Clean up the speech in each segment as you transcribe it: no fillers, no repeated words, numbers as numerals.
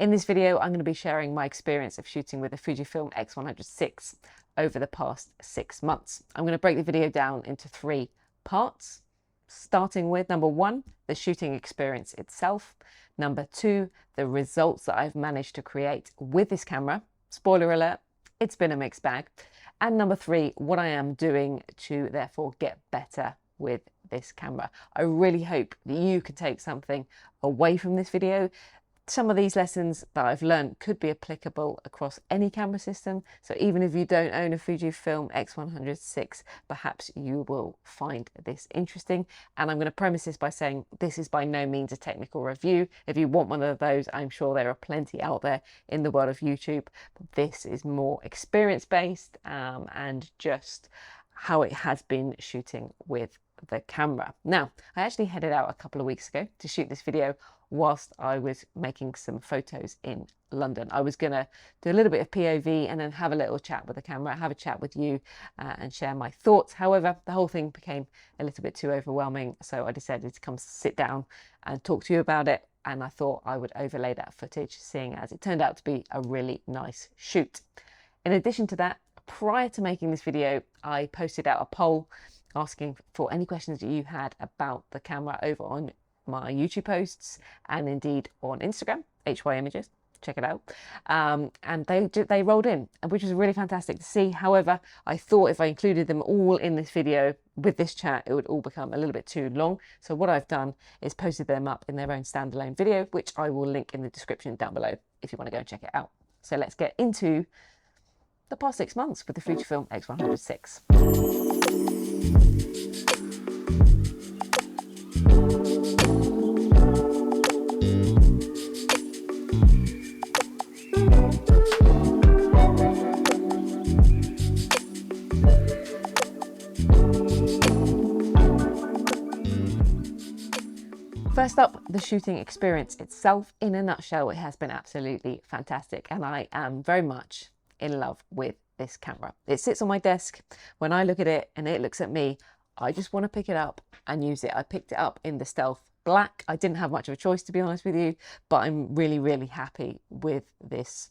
In this video, I'm going to be sharing my experience of shooting with the Fujifilm X100VI over the past 6 months. I'm going to break the video down into 3 parts, starting with number 1, the shooting experience itself, number 2, the results that I've managed to create with this camera. Spoiler alert, it's been a mixed bag. And number 3, what I am doing to therefore get better with this camera. I really hope that you can take something away from this video. Some of these lessons that I've learned could be applicable across any camera system. So even if you don't own a Fujifilm X100VI, perhaps you will find this interesting. And I'm going to premise this by saying this is by no means a technical review. If you want one of those, I'm sure there are plenty out there in the world of YouTube. But this is more experience-based and just how it has been shooting with the camera. Now, I actually headed out a couple of weeks ago to shoot this video whilst I was making some photos in London. I was going to do a little bit of POV and then have a little chat with the camera, have a chat with you and share my thoughts. However, the whole thing became a little bit too overwhelming, so I decided to come sit down and talk to you about it, and I thought I would overlay that footage, seeing as it turned out to be a really nice shoot. In addition to that, prior to making this video, I posted out a poll asking for any questions that you had about the camera over on my YouTube posts and indeed on Instagram, HY Images, check it out. And they rolled in, which was really fantastic to see. However, I thought if I included them all in this video with this chat, it would all become a little bit too long. So what I've done is posted them up in their own standalone video, which I will link in the description down below if you want to go and check it out. So let's get into the past 6 months with the Fujifilm X100VI. First up, the shooting experience itself. In a nutshell, it has been absolutely fantastic, and I am very much in love with this camera. It sits on my desk. When I look at it and it looks at me, I just want to pick it up and use it. I picked it up in the Stealth Black. I didn't have much of a choice, to be honest with you, but I'm really happy with this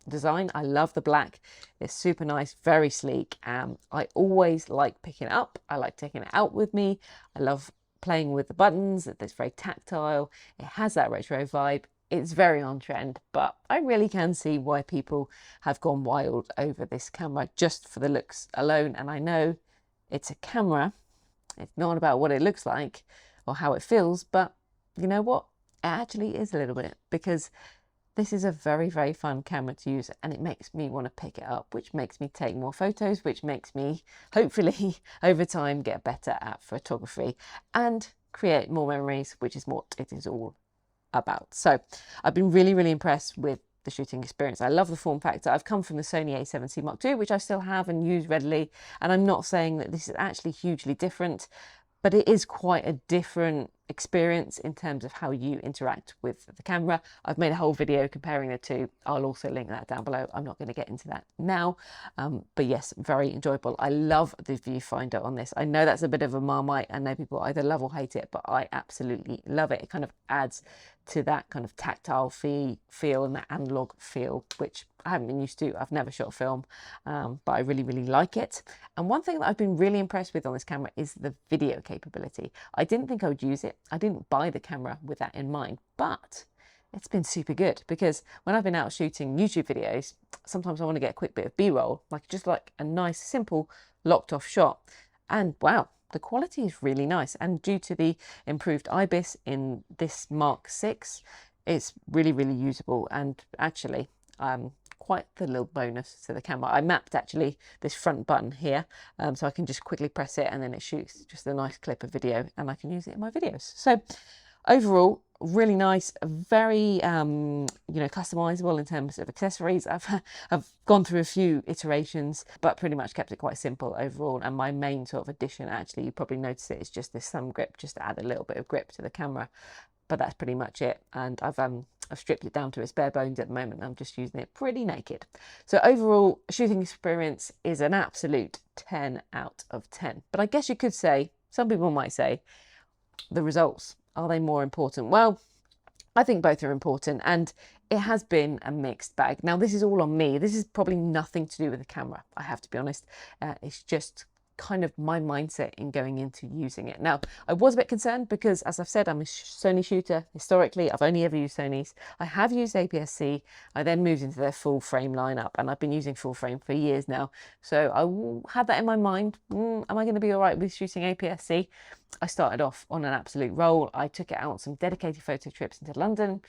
design. I love the black. It's super nice, very sleek. I always like picking it up. I like taking it out with me. I love playing with the buttons. It's very tactile. It has that retro vibe. It's very on trend, but I really can see why people have gone wild over this camera just for the looks alone. And I know it's a camera. It's not about what it looks like or how it feels, but you know what? It actually is a little bit, because this is a very fun camera to use, and it makes me want to pick it up, which makes me take more photos, which makes me hopefully over time get better at photography and create more memories, which is what it is all about. So I've been really impressed with the shooting experience. I love the form factor. I've come from the Sony A7C Mark II, which I still have and use readily, and I'm not saying that this is actually hugely different, but it is quite a different experience in terms of how you interact with the camera. I've made a whole video comparing the two. I'll also link that down below. I'm not going to get into that now, but yes, very enjoyable. I love the viewfinder on this. I know that's a bit of a Marmite. I know people either love or hate it, but I absolutely love it. It kind of adds to that kind of tactile feel and that analog feel, which I haven't been used to. I've never shot film, but I really like it. And one thing that I've been really impressed with on this camera is the video capability. I didn't think I would use it. I didn't buy the camera with that in mind, but it's been super good, because when I've been out shooting YouTube videos, sometimes I want to get a quick bit of B-roll, just like a nice, simple, locked off shot. And wow, the quality is really nice. And due to the improved IBIS in this Mark VI, it's really usable. And actually, quite the little bonus to the camera. I mapped actually this front button here, so I can just quickly press it and then it shoots just a nice clip of video, and I can use it in my videos. So overall, really nice, very customizable in terms of accessories. I've gone through a few iterations, but pretty much kept it quite simple overall. And my main sort of addition, actually, you probably notice it, is just this thumb grip, just to add a little bit of grip to the camera. But that's pretty much it. And I've stripped it down to its bare bones at the moment. I'm just using it pretty naked. So overall, shooting experience is an absolute 10 out of 10. But I guess you could say, some people might say, the results, are they more important? Well, I think both are important, and it has been a mixed bag. Now, this is all on me. This is probably nothing to do with the camera, I have to be honest. It's just kind of my mindset in going into using it. Now, I was a bit concerned because, as I've said, I'm a Sony shooter. Historically, I've only ever used Sonys. I have used APS-C. I then moved into their full frame lineup, and I've been using full frame for years now. So I had that in my mind. Am I going to be all right with shooting APS-C? I started off on an absolute roll. I took it out on some dedicated photo trips into London.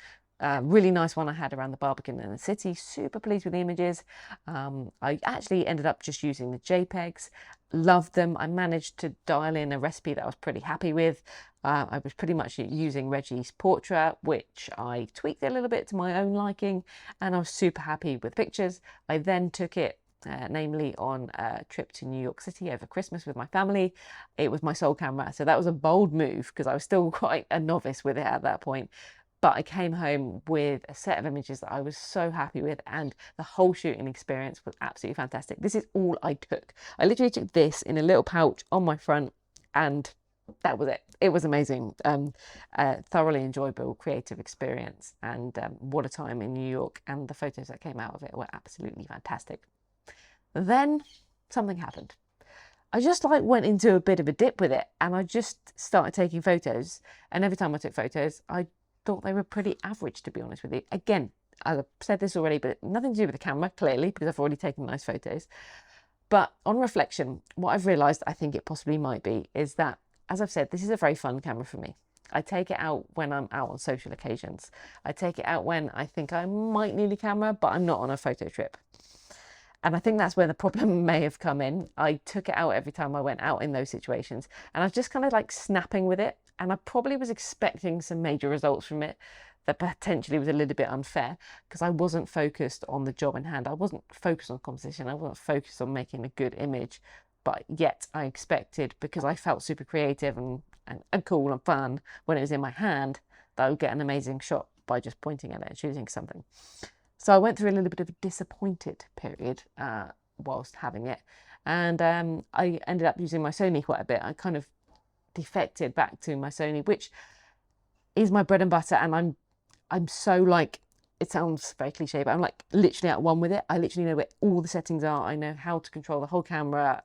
Really nice one I had around the Barbican and the city. Super pleased with the images. I actually ended up just using the JPEGs. Loved them. I managed to dial in a recipe that I was pretty happy with. I was pretty much using Reggie's portrait, which I tweaked a little bit to my own liking, and I was super happy with pictures. I then took it namely on a trip to New York City over Christmas with my family. It was my sole camera, so that was a bold move because I was still quite a novice with it at that point. But I came home with a set of images that I was so happy with, and the whole shooting experience was absolutely fantastic. This is all I took. I literally took this in a little pouch on my front, and that was it. It was amazing. Thoroughly enjoyable, creative experience, and what a time in New York, and the photos that came out of it were absolutely fantastic. Then something happened. I just went into a bit of a dip with it, and I just started taking photos, and every time I took photos, I thought they were pretty average, to be honest with you. Again, I've said this already, but nothing to do with the camera, clearly, because I've already taken nice photos. But on reflection, what I've realised I think it possibly might be is that, as I've said, this is a very fun camera for me. I take it out when I'm out on social occasions. I take it out when I think I might need a camera, but I'm not on a photo trip. And I think that's where the problem may have come in. I took it out every time I went out in those situations, and I was just kind of snapping with it. And I probably was expecting some major results from it that potentially was a little bit unfair because I wasn't focused on the job in hand. I wasn't focused on composition. I wasn't focused on making a good image. But yet I expected, because I felt super creative and cool and fun when it was in my hand, that I would get an amazing shot by just pointing at it and choosing something. So I went through a little bit of a disappointed period whilst having it. And I ended up using my Sony quite a bit. I kind of defected back to my Sony, which is my bread and butter, and I'm so it sounds very cliche, but I'm literally at one with it. I literally know where all the settings are. I know how to control the whole camera,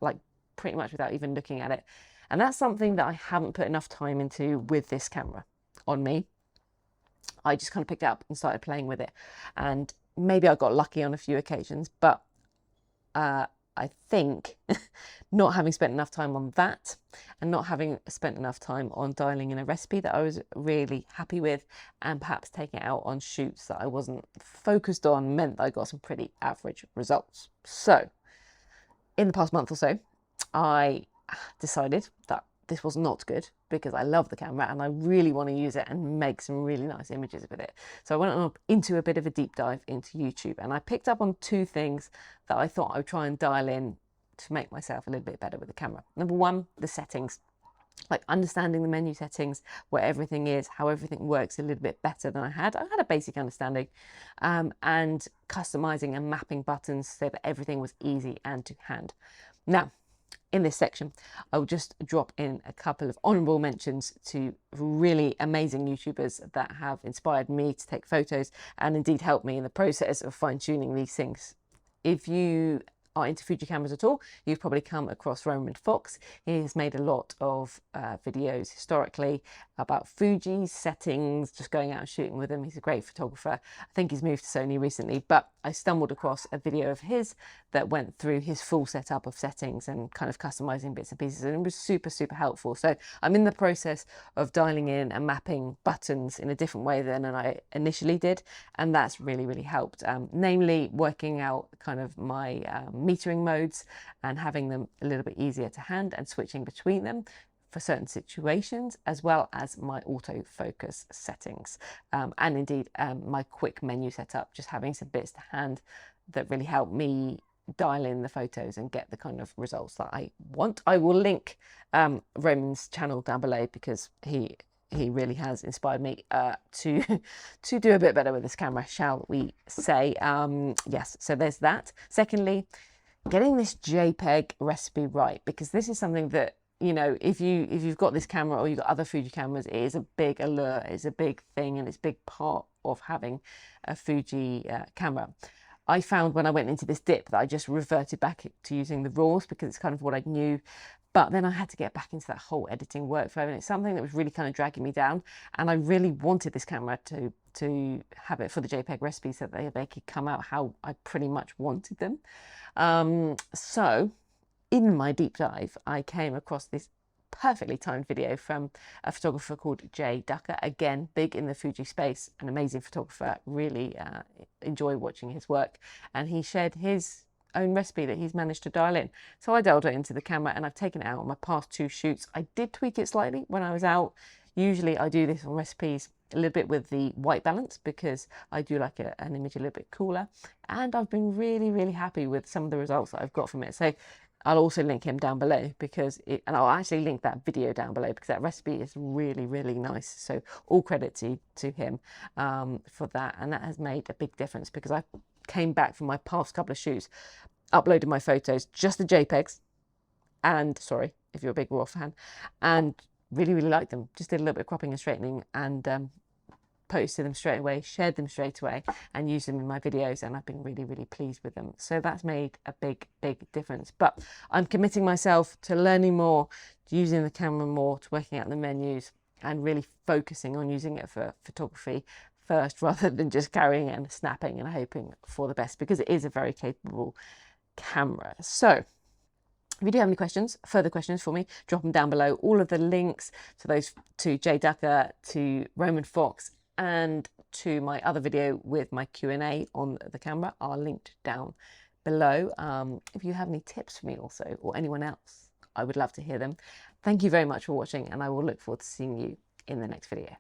pretty much without even looking at it. And that's something that I haven't put enough time into with this camera on me. I just kind of picked it up and started playing with it, and maybe I got lucky on a few occasions, but I think not having spent enough time on that, and not having spent enough time on dialing in a recipe that I was really happy with, and perhaps taking it out on shoots that I wasn't focused on, meant that I got some pretty average results. So in the past month or so, I decided that this was not good, because I love the camera and I really want to use it and make some really nice images with it. So I went on into a bit of a deep dive into YouTube, and I picked up on two things that I thought I would try and dial in to make myself a little bit better with the camera. Number one, the settings. Understanding the menu settings, where everything is, how everything works a little bit better than I had. I had a basic understanding, and customizing and mapping buttons so that everything was easy and to hand. Now, in this section, I will just drop in a couple of honourable mentions to really amazing YouTubers that have inspired me to take photos and indeed helped me in the process of fine-tuning these things. If you are into Fuji cameras at all, you've probably come across Roman Fox. He has made a lot of videos historically about Fuji's settings, just going out and shooting with them. He's a great photographer. I think he's moved to Sony recently, but I stumbled across a video of his that went through his full setup of settings and kind of customizing bits and pieces, and it was super, super helpful. So I'm in the process of dialing in and mapping buttons in a different way than I initially did, and that's really, really helped. Namely, working out kind of my metering modes and having them a little bit easier to hand, and switching between them for certain situations, as well as my autofocus settings, and indeed my quick menu setup, just having some bits to hand that really help me dial in the photos and get the kind of results that I want. I will link Roman's channel down below, because he really has inspired me to do a bit better with this camera, shall we say. Yes, so there's that. Secondly, getting this JPEG recipe right, because this is something that you know, if you've got this camera or you've got other Fuji cameras, it is a big allure, it's a big thing, and it's a big part of having a Fuji camera. I found when I went into this dip that I just reverted back to using the RAWs because it's kind of what I knew. But then I had to get back into that whole editing workflow, and it's something that was really kind of dragging me down. And I really wanted this camera to have it for the JPEG recipes so that they could come out how I pretty much wanted them. So in my deep dive, I came across this perfectly timed video from a photographer called Jay Ducker. Again, big in the Fuji space, an amazing photographer, really enjoy watching his work. And he shared his own recipe that he's managed to dial in. So I dialed it into the camera and I've taken it out on my past 2 shoots. I did tweak it slightly when I was out. Usually I do this on recipes a little bit with the white balance because I do like an image a little bit cooler. And I've been really, really happy with some of the results that I've got from it. So I'll also link him down below and I'll actually link that video down below because that recipe is really, really nice. So all credit to him for that. And that has made a big difference because I came back from my past couple of shoots, uploaded my photos, just the JPEGs, and sorry if you're a big RAW fan, and really, really liked them. Just did a little bit of cropping and straightening and posted them straight away, shared them straight away, and used them in my videos, and I've been really, really pleased with them. So that's made a big, big difference. But I'm committing myself to learning more, to using the camera more, to working out the menus, and really focusing on using it for photography first, rather than just carrying it and snapping and hoping for the best, because it is a very capable camera. So if you do have any questions, further questions for me, drop them down below. All of the links to those, to Jay Ducker, to Roman Fox, and to my other video with my Q&A on the camera are linked down below. If you have any tips for me also, or anyone else, I would love to hear them. Thank you very much for watching, and I will look forward to seeing you in the next video.